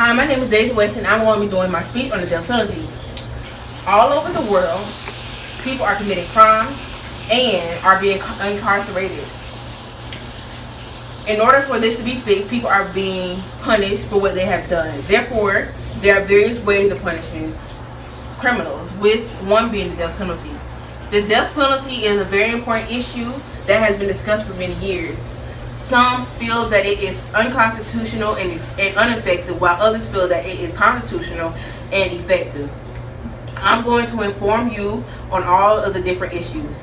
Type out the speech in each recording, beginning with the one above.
Hi, my name is Dahja West, and I'm going to be doing my speech on the death penalty. All over the world, people are committing crimes and are being incarcerated. In order for this to be fixed, people are being punished for what they have done. Therefore, there are various ways of punishing criminals, with one being the death penalty. The death penalty is a very important issue that has been discussed for many years. Some feel that it is unconstitutional and ineffective, while others feel that it is constitutional and effective. I'm going to inform you on all of the different issues.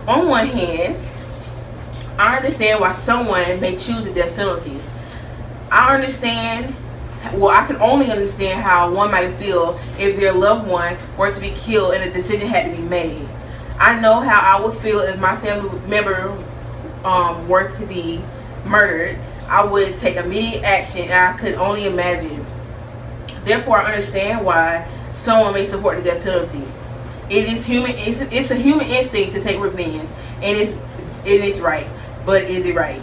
On one hand, I understand why someone may choose the death penalty. I can only understand how one might feel if their loved one were to be killed and a decision had to be made. I know how I would feel if my family member were to be murdered. I would take immediate action, and I could only imagine. Therefore, I understand why someone may support the death penalty. It's a human instinct to take revenge, and it is right. But is it right?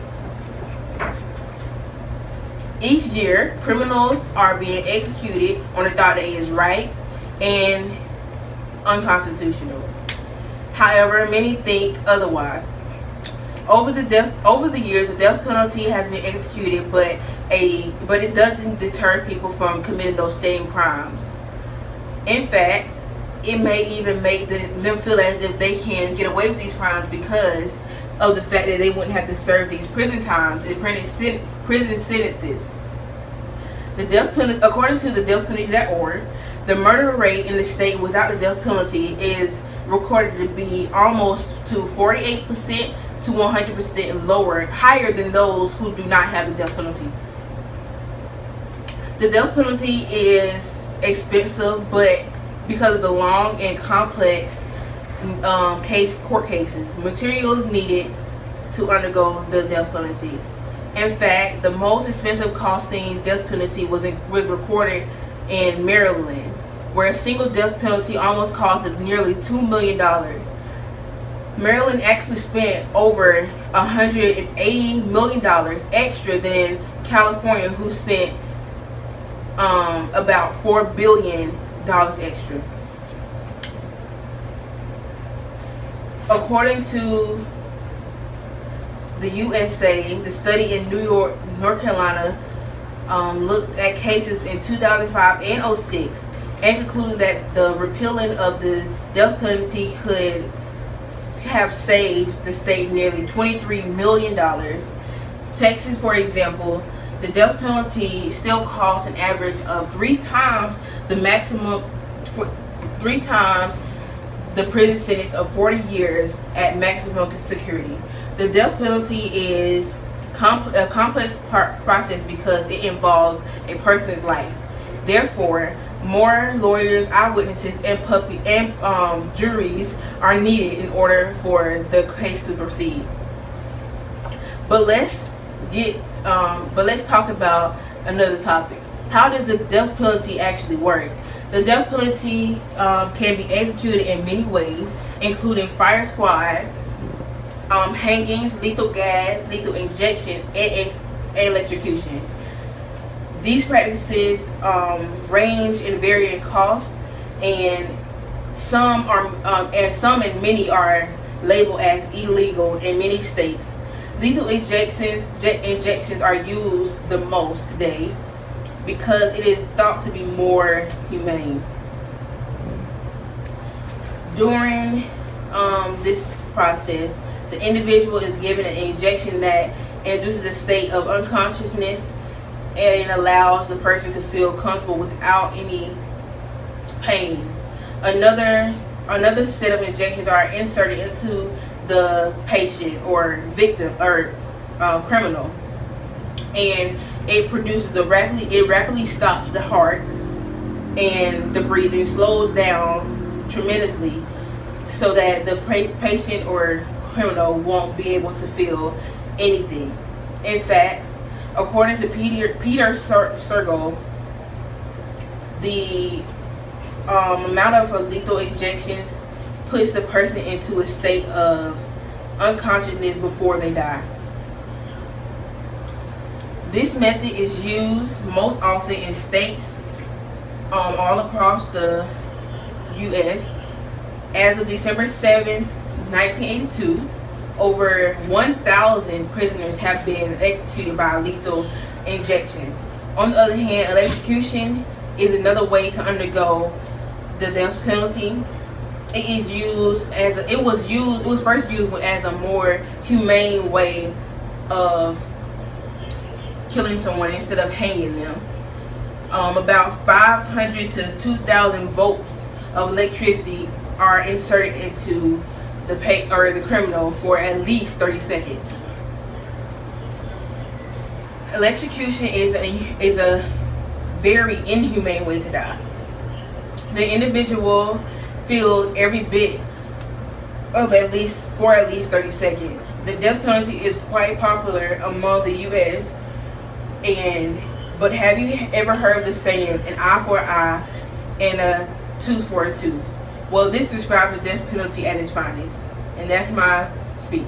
Each year, criminals are being executed on the thought that it is right and unconstitutional. However, many think otherwise. Over the years, the death penalty has been executed, but it doesn't deter people from committing those same crimes. In fact, it may even make them feel as if they can get away with these crimes because of the fact that they wouldn't have to serve these prison sentences. The death penalty, according to the deathpenalty.org, the murder rate in the state without the death penalty is recorded to be almost to 48% to 100% lower, higher than those who do not have the death penalty. The death penalty is expensive, but because of the long and complex court cases, materials needed to undergo the death penalty. In fact, the most expensive costing death penalty was recorded in Maryland, where a single death penalty almost costed nearly $2 million. Maryland actually spent over $180 million extra than California, who spent about $4 billion extra. According to the USA, the study in North Carolina looked at cases in 2005 and 2006 and concluded that the repealing of the death penalty could have saved the state nearly $23 million. Texas, for example, the death penalty still costs an average of 3 times the maximum, 3 times the prison sentence of 40 years at maximum security. The death penalty is a complex process because it involves a person's life. Therefore, more lawyers, eyewitnesses, and juries are needed in order for the case to proceed. But let's talk about another topic. How does the death penalty actually work? The death penalty can be executed in many ways, including fire squad, hangings, lethal gas, lethal injection, and electrocution. These practices range in varying costs, and some and many are labeled as illegal in many states. Lethal injections are used the most today because it is thought to be more humane. During this process, the individual is given an injection that induces a state of unconsciousness and allows the person to feel comfortable without any pain. Another set of injections are inserted into the patient or victim or criminal, and it rapidly stops the heart, and the breathing slows down tremendously so that the patient or criminal won't be able to feel anything. In fact, according to Peter Sergel, the amount of lethal injections puts the person into a state of unconsciousness before they die. This method is used most often in states all across the U.S. As of December 7th, 1982, over 1,000 prisoners have been executed by lethal injections. On the other hand, electrocution is another way to undergo the death penalty. It was first used as a more humane way of killing someone instead of hanging them. About 500 to 2,000 volts of electricity are inserted into the criminal for at least 30 seconds. Electrocution is a very inhumane way to die. The individual feels every bit of at least 30 seconds. The death penalty is quite popular among the U.S. But have you ever heard the saying, an eye for an eye and a tooth for a tooth? Well, this describes the death penalty at its finest. And that's my speech.